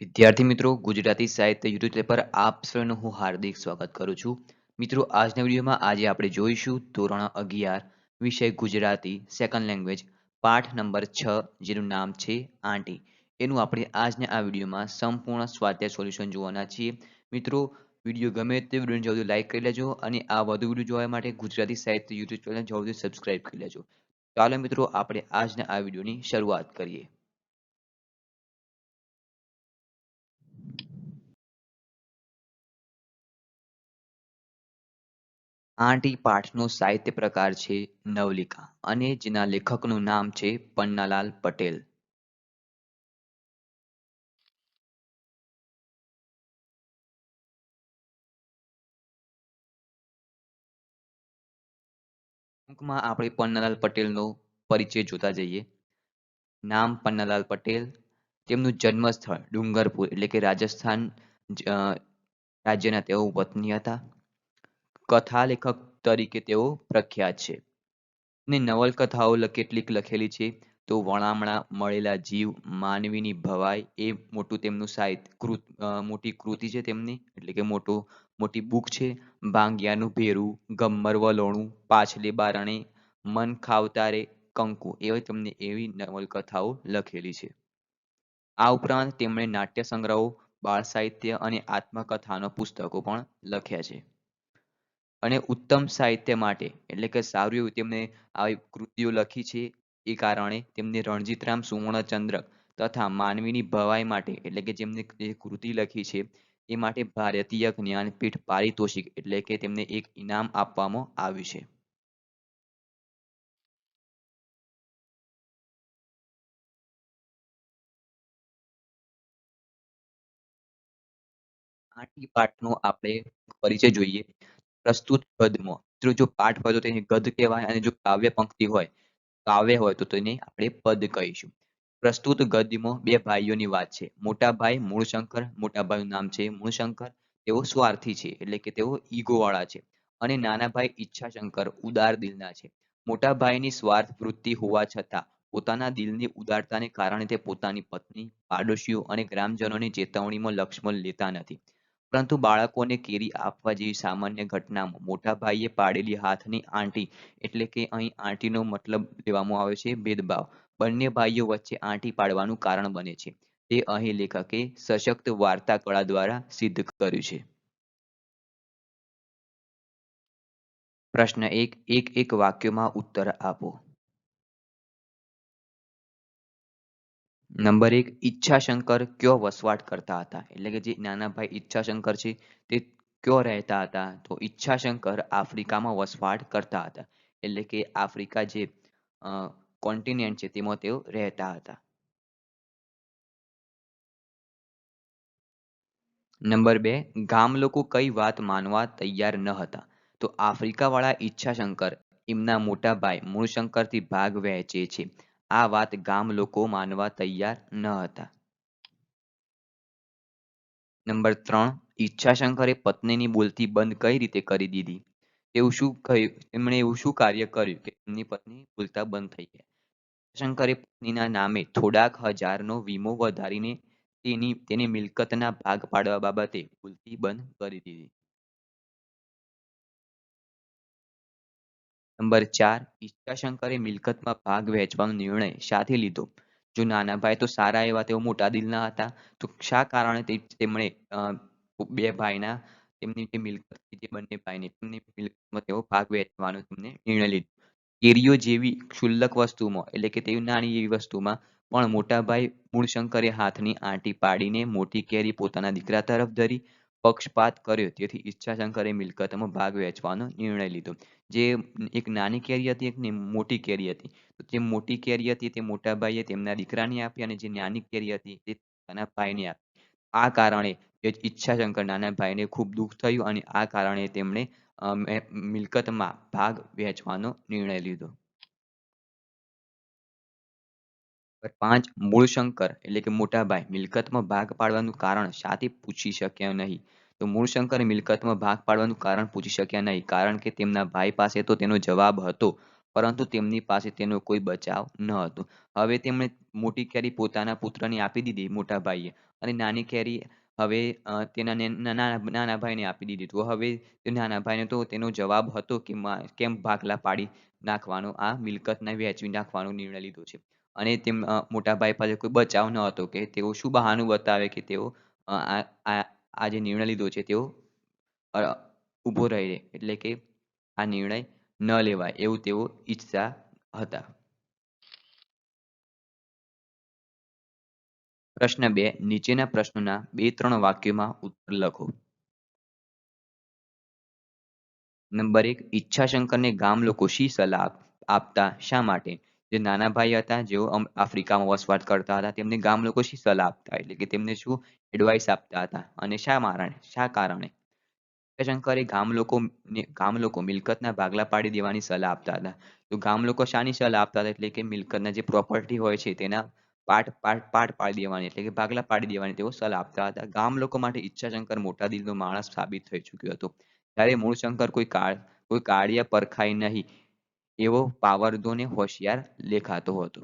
વિદ્યાર્થી મિત્રો, ગુજરાતી સાહિત્ય યુટ્યુબ ચેનલ પર આપ સૌનું હું હાર્દિક સ્વાગત કરું છું. મિત્રો, આજના વિડીયોમાં આજે આપણે જોઈશું ધોરણ 11 વિષય ગુજરાતી સેકન્ડ લેંગ્વેજ પાઠ નંબર 6 જેનું નામ છે આંટી. એનું આપણે આજના આ વિડીયોમાં સંપૂર્ણ સ્વાધ્યાય સોલ્યુશન જોવાના છીએ. મિત્રો, વિડીયો ગમે તે વિડીયોને જલ્દી લાઈક કરી લેજો અને આ વધુ વિડીયો જોવા માટે ગુજરાતી સાહિત્ય યુટ્યુબ ચેનલ જલ્દી સબસ્ક્રાઇબ કરી લેજો. ચાલો મિત્રો, આપણે આજના આ વિડીયોની શરૂઆત કરીએ. આંટી પાઠનો સાહિત્ય પ્રકાર છે નવલિકા અને જેના લેખકનું નામ છે પન્નાલાલ પટેલ. ટૂંકમાં આપણે પન્નાલાલ પટેલનો પરિચય જોતા જઈએ. નામ પન્નાલાલ પટેલ, તેમનું જન્મસ્થળ ડુંગરપુર એટલે કે રાજસ્થાન અ, રાજ્યના તેઓ વતની હતા. કથા લેખક તરીકે તેઓ પ્રખ્યાત છે. ને નવલકથાઓ કેટલીક લખેલી છે. તો વણામણા, મળેલા જીવ, માનવીની ભવાઈ એ મોટું તેમનું મોટી કૃતિ છે તેમની એટલે કે મોટી બુક છે. ભાંગ્યાનું ભેરું, ગમ્મર વલોણું, પાછલી બારણે, મન ખાવતારે, કંકુ એવી નવલકથાઓ લખેલી છે. આ ઉપરાંત તેમણે નાટ્ય સંગ્રહો, બાળ સાહિત્ય અને આત્મકથાનો પુસ્તકો પણ લખ્યા છે. અને ઉત્તમ સાહિત્ય માટે એટલે કે સારું એવું તેમને આવી કૃતિઓ લખી છે. એ કારણે તેમને રણજીતરામ સુવર્ણચંદ્રક તથા માનવીની ભવાઈ માટે એટલે કે જેમને જે કૃતિ લખી છે એ માટે ભારતીય જ્ઞાનપીઠ પારિતોષિક એટલે કે તેમને એક ઇનામ આપવામાં આવ્યું છે. આઠમી પાઠનો આપણે પરિચય જોઈએ. પ્રસ્તુત ગદ્યમાં મિત્રો, જો પાઠ હોય તો તેને ગદ્ય કહેવાય અને જો કાવ્ય પંક્તિ હોય કાવ્ય હોય તો તેને આપણે પદ કહીશું. પ્રસ્તુત ગદ્યમાં બે ભાઈઓની વાત છે. મોટા ભાઈ મૂળશંકર, મોટા ભાઈનું નામ છે મૂળશંકર. તેઓ સ્વાર્થી છે એટલે કે તેઓ ઈગો વાળા છે. અને નાના ભાઈ ઈચ્છાશંકર ઉદાર દિલના છે. મોટા ભાઈની સ્વાર્થ વૃત્તિ હોવા છતાં પોતાના દિલની ઉદારતાને કારણે તે પોતાની પત્ની, પાડોશીઓ અને ગ્રામજનોની ચેતવણીમાં લક્ષ્યમાં લેતા નથી. પરંતુ બાળકોને કેરી આપવા જેવી સામાન્ય ઘટનામાં મોટા ભાઈએ પાડેલી હાથની આંટી એટલે કે અહીં આંટીનો મતલબ લેવામાં આવે છે ભેદભાવ. બંને ભાઈઓ વચ્ચે આંટી પાડવાનું કારણ બને છે. તે અહીં લેખકે સશક્ત વાર્તા કળા દ્વારા સિદ્ધ કર્યું છે. પ્રશ્ન એક વાક્યમાં ઉત્તર આપો. નંબર 1, ઈચ્છાશંકર કયો વસવાટ કરતા હતા એટલે કે જે નાના ભાઈ ઈચ્છાશંકર છે તે કયો રહેતા હતા તો ઈચ્છાશંકર આફ્રિકામાં વસવાટ કરતા હતા એટલે કે આફ્રિકા જે કોન્ટિનેન્ટ છે તેમાં તેઓ રહેતા હતા. નંબર 2, ગામ લોકો કઈ વાત માનવા તૈયાર ન હતા તો આફ્રિકા વાળા ઈચ્છાશંકર એમના મોટા ભાઈ મૂળશંકરથી ભાગ વહેંચે છે. આ વાત ગામ લોકો માનવા તૈયાર ન હતા. નંબર 3, ઈચ્છાશંકરે પત્નીની બોલતી બંધ કઈ રીતે કરી દીધી? એવું શું કહ્યું એમણે એવું શું કાર્ય કર્યું કે એમની પત્ની બોલતા બંધ થઈ ગયા? શંકરે પત્નીના નામે થોડાક હજારનો વીમો વધારીને તેની મિલકતના ભાગ પાડવા બાબતે બોલતી બંધ કરી દીધી. નંબર 4, ઈચ્છાશંકરે મિલકતમાં ભાગ વહેંચવાનો નિર્ણય શાથી લીધો? જો નાના ભાઈ તો સારા એવા તેઓ મોટા દિલના હતા તો શા કારણે તેમણે બે ભાઈના તેમની જે મિલકત હતી તે બંને ભાઈની તેમની મિલકતમાં તેઓ ભાગ વહેંચવાનો તેમને નિર્ણય લીધો. કેરીઓ જેવી ક્ષુલ્લક વસ્તુમાં એટલે કે તેવી નાની એવી વસ્તુમાં પણ મોટા ભાઈ મૂળશંકરે હાથની આંટી પાડીને મોટી કેરી પોતાના દીકરા તરફ ધરી પક્ષપાત કર્યો તેથી ઈચ્છાશંકરે મિલકતમાં ભાગ વહેંચવાનો નિર્ણય લીધો. જે એક નાની કેરી હતી એક મોટી કેરી હતી. તો જે મોટી કેરી હતી તે મોટા ભાઈએ તેમના દીકરાને આપી અને જે નાની કેરી હતી તે પોતાના ભાઈને આપી. આ કારણે ઈચ્છાશંકર નાના ભાઈને ખૂબ દુઃખ થયું અને આ કારણે તેમણે મિલકતમાં ભાગ વહેંચવાનો નિર્ણય લીધો. નંબર 5, મૂળશંકર એટલે કે મોટા ભાઈ મિલકતમાં ભાગ પાડવાનું કારણ શાથી પૂછી શક્યા નહીં? તો મૂળશંકર મિલકતમાં ભાગ પાડવાનું કારણ પૂછી શક્યા નહીં કારણ કે તેમના ભાઈ પાસે તો તેનો જવાબ હતો પરંતુ તેમની પાસે તેનો કોઈ બચાવ ન હતો. હવે તેમણે મોટી કેરી પોતાના પુત્રને આપી દીધી મોટા ભાઈએ અને નાની કેરી હવે તેના નાના ભાઈને આપી દીધી. તો હવે તે નાના ભાઈને તો તેનો જવાબ હતો કે કેમ ભાગલા પાડી નાખવાનો આ મિલકતને વહેંચી નાખવાનો નિર્ણય લીધો છે. અને મોટા ભાઈ પાસે કોઈ બચાવ ન હતો કે તેઓ શું બહાનું બતાવે કે તેઓ આ આ આ જે નિર્ણય લીધો છે તેઓ અ, ઊભો રહે એટલે કે આ નિર્ણય ન લેવાય એવું તેઓ ઈચ્છતા હતા. પ્રશ્ન 2 નીચેના પ્રશ્નોના 2-3 વાક્યોમાં ઉત્તર લખો. નંબર 1 ઈચ્છાશંકરને ગામ લોકો શી સલાહ આપતા શા માટે? જે નાના ભાઈ હતા જેઓ આફ્રિકામાં વસવાટ કરતા હતા તેમને ગામ લોકો શી સલાહ આપતા એટલે કે તેમને શું એડવાઇસ આપતા હતા અને શા કારણે? જયશંકરે ગામ લોકો મિલકતના ભાગલા પાડી દેવાની સલાહ આપતા હતા. તો ગામ લોકો શાની સલાહ આપતા હતા એટલે કે મિલકતના જે પ્રોપર્ટી હોય છે તેના પાર્ટ પાડી દેવાની એટલે કે ભાગલા પાડી દેવાની તેઓ સલાહ આપતા હતા. ગામ લોકો માટે ઈચ્છાશંકર મોટા દિલનો માણસ સાબિત થઈ ચૂક્યો હતો. ત્યારે મૂળશંકર કોઈ કાળિયા પરખાઈ નહીં એવો પાવરધો ને હોશિયાર લેખાતો હતો.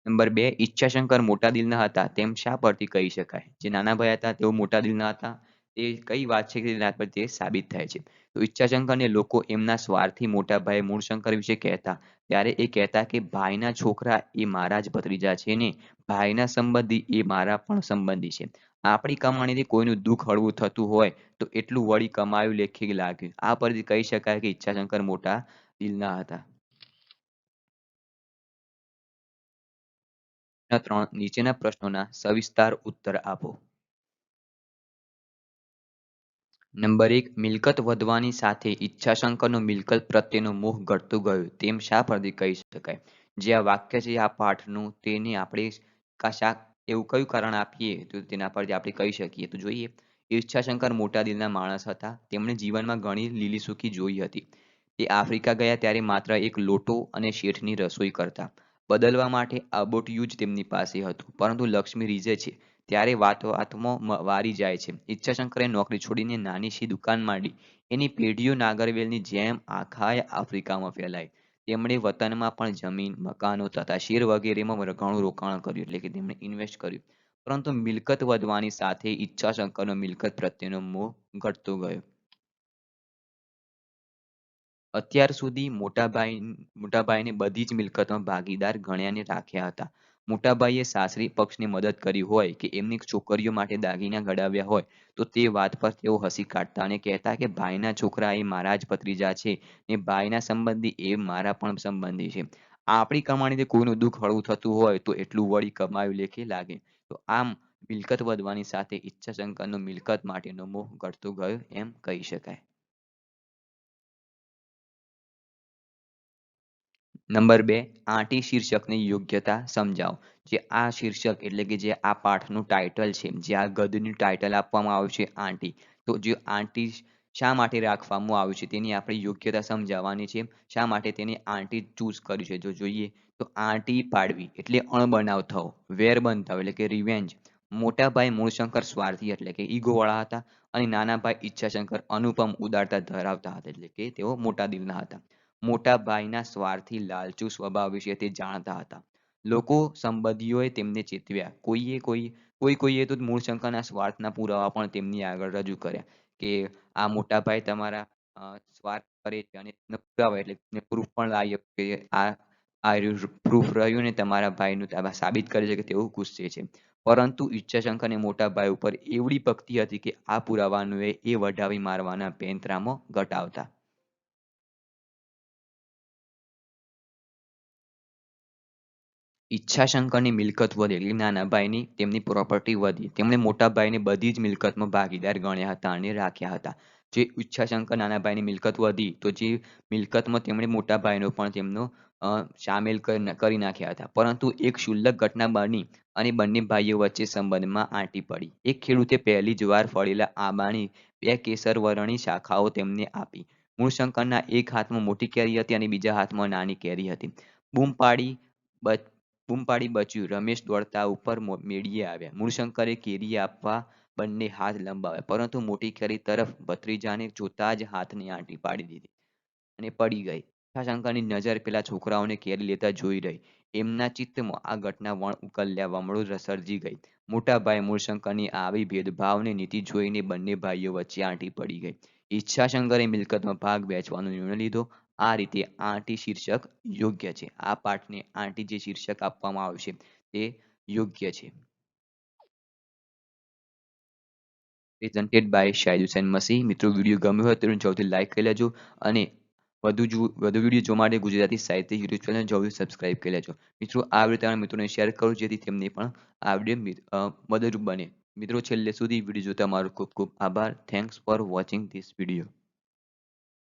નંબર 2 ઈચ્છાશંકર મોટા દિલના હતા તેમ શા પરથી કહી શકાય? જે નાના ભાઈ હતા તેઓ મોટા દિલના હતા એ કઈ વાત છે કે જેના પર તે સાબિત થાય છે? તો ઈચ્છાશંકરને લોકો એમના સ્વાર્થી મોટા ભાઈ મૂળશંકર વિશે કહેતા ત્યારે એ કહેતા કે ભાઈના છોકરા એ મારા જ ભત્રીજા છે ને ભાઈના સંબંધી એ મારા પણ સંબંધી છે. આપણી કમાણીથી કોઈનું દુઃખ હળવું થતું હોય તો એટલું વળી કમાયું લેખે લાગ્યું. આ પરથી કહી શકાય કે ઈચ્છાશંકર મોટા દિલના હતા. 3 નીચેના પ્રશ્નોના સવિસ્તાર ઉત્તર આપો. નંબર 1 મિલકત વધવાની સાથે ઈચ્છાશંકરનો મિલકત પ્રત્યેનો મોહ ઘટતો ગયો તેમ શા પરથી કહી શકાય? જે આ વાક્ય છે આ પાઠનું તેને આપણે શા એવું કયું કારણ આપીએ તો તેના પરથી આપણે કહી શકીએ તો જોઈએ. ઈચ્છાશંકર મોટા દિલના માણસ હતા. તેમણે જીવનમાં ઘણી લીલીસુખી જોઈ હતી. તે આફ્રિકા ગયા ત્યારે માત્ર એક લોટો અને શેઠની રસોઈ કરતા. બદલવા માટે આબોટિયું જ તેમની પાસે હતું. પરંતુ લક્ષ્મી રીઝે છે ત્યારે વાતમાં વારી જાય છે. ઈચ્છાશંકરે નોકરી છોડીને નાની શી દુકાન માંડી. એની પેઢીઓ નાગરવેલની જેમ આખાય આફ્રિકામાં ફેલાઈ. તેમણે વતનમાં પણ જમીન, મકાનો તથા શેર વગેરેમાં ઘણું રોકાણ કર્યું એટલે કે તેમણે ઇન્વેસ્ટ કર્યું. પરંતુ મિલકત વધવાની સાથે ઈચ્છાશંકરનો મિલકત પ્રત્યેનો મોહ ઘટતો ગયો. અત્યાર સુધી મોટાભાઈને બધી જ મિલકતમાં ભાગીદાર ગણ્યાને રાખ્યા હતા. મોટાભાઈએ સાસરી પક્ષને મદદ કરી હોય કે એમની છોકરીઓ માટે દાગીના ઘડાવ્યા હોય તો તે વાત પર તેઓ હસી કાઢતા અને કહેતા કે ભાઈના છોકરા એ મારા જ ભત્રીજા છે ને ભાઈના સંબંધી એ મારા પણ સંબંધી છે. આપણી કમાણીથી કોઈનું દુઃખ હળવું થતું હોય તો એટલું વળી કમાયું લેખે લાગે. તો આમ મિલકત વધવાની સાથે ઈચ્છાશંકરનો મિલકત માટેનો મોહ ઘટતો ગયો એમ કહી શકાય. નંબર 2 આંટી શીર્ષકની યોગ્યતા સમજાવો. જે આ શીર્ષક એટલે કે જે આ પાઠનું ટાઇટલ છે જે આ ગદ્યનું ટાઇટલ આપવામાં આવ્યું છે આંટી. તો જે આંટી શા માટે રાખવામાં આવ્યું છે તેની આપણે યોગ્યતા સમજાવવાની છે. શા માટે તેને આંટી ચૂઝ કર્યું છે જો જોઈએ તો આંટી પાડવી એટલે અણબનાવ થવો, વેર બંધાવ એટલે કે રિવેન્જ. મોટા ભાઈ મૂળશંકર સ્વાર્થી એટલે કે ઈગો વાળા હતા અને નાના ભાઈ ઈચ્છાશંકર અનુપમ ઉદારતા ધરાવતા હતા એટલે કે તેઓ મોટા દિલના હતા. મોટા ભાઈના સ્વાર્થી લાલચુ સ્વભાવ વિશે તે જાણતા હતા. લોકો સંબંધીઓએ તેમને ચેતવ્યા. કોઈએ તો મૂળશંકરના સ્વાર્થના પુરાવા પણ તેમની આગળ રજૂ કર્યા કે આ મોટા ભાઈ તમારા સ્વાર્થ કરે છે અને તેનો પુરાવા એટલે પ્રૂફ પણ લાવી કે આ પ્રૂફ રહ્યું ને તમારા ભાઈનું સાબિત કરે છે કે તેઓ ગુસ્સે છે. પરંતુ ઈચ્છાશંકરને મોટા ભાઈ ઉપર એવડી ભક્તિ હતી કે આ પુરાવાનું એ વઢાવી મારવાના પેંતરામાં ઘટાવતા. ઈચ્છાશંકરની મિલકત વધી એટલે નાના ભાઈની તેમની પ્રોપર્ટી વધી. તેમણે મોટા ભાઈને બધી જ મિલકતમાં ભાગીદાર ગણ્યા હતા અને રાખ્યા હતા. જે ઈચ્છાશંકર નાના ભાઈની મિલકત વધી તો જે મિલકતમાં તેમણે મોટા ભાઈનો પણ તેમનો સામેલ કરી નાખ્યા હતા. પરંતુ એક ક્ષુલ્લક ઘટના બની અને બંને ભાઈઓ વચ્ચે સંબંધમાં આંટી પડી. એક ખેડૂતે પહેલી જ વાર ફળેલા આંબાની 2 કેસરવર્ણી શાખાઓ તેમને આપી. મૂળશંકરના એક હાથમાં મોટી કેરી હતી અને બીજા હાથમાં નાની કેરી હતી. બૂમ પાડી બૂમ પાડી બચ્યું રમેશ દોડતા ઉપર મેળીએ આવ્યા. મૂળશંકરે કેરી આપવા બંને હાથ લંબાવ્યા, પરંતુ મોટી કેરી તરફ ભત્રીજાને જોતા જ હાથની આંટી પાડી દીધી અને પડી ગઈ. જટાશંકરની નજર પેલા છોકરાઓને કેરી લેતા જોઈ રહી. એમના ચિત્તમાં આ ઘટના ઉકલ્યા વમળો સર્જી ગઈ. મોટા ભાઈ મૂળશંકરની આવી ભેદભાવની નીતિ જોઈને બંને ભાઈઓ વચ્ચે આંટી પડી ગઈ. ઈચ્છાશંકરે મિલકતમાં ભાગ વહેંચવાનો નિર્ણય લીધો. આ રીતે આંટી શીર્ષક યોગ્ય છે. આ પાઠને આંટી જે શીર્ષક આપવામાં આવશે તે યોગ્ય છે. Presented by Shahid Hussain Masi. મિત્રો વિડીયો ગમ્યો હોય તો જરૂરથી લાઈક કરી લેજો અને વધુ વિડીયો જોવા માટે ગુજરાતી સાહિત્ય યુટ્યુબ ચેનલ જરૂરથી સબસ્ક્રાઇબ કરી લેજો. મિત્રો આ વિડીયો તમારા મિત્રોને શેર કરો જેથી તેમને પણ આ વિડીયો મદદરૂપ બને. મિત્રો છેલ્લે સુધી વિડીયો જોતા તમારો ખૂબ ખૂબ આભાર. Thanks for watching this video.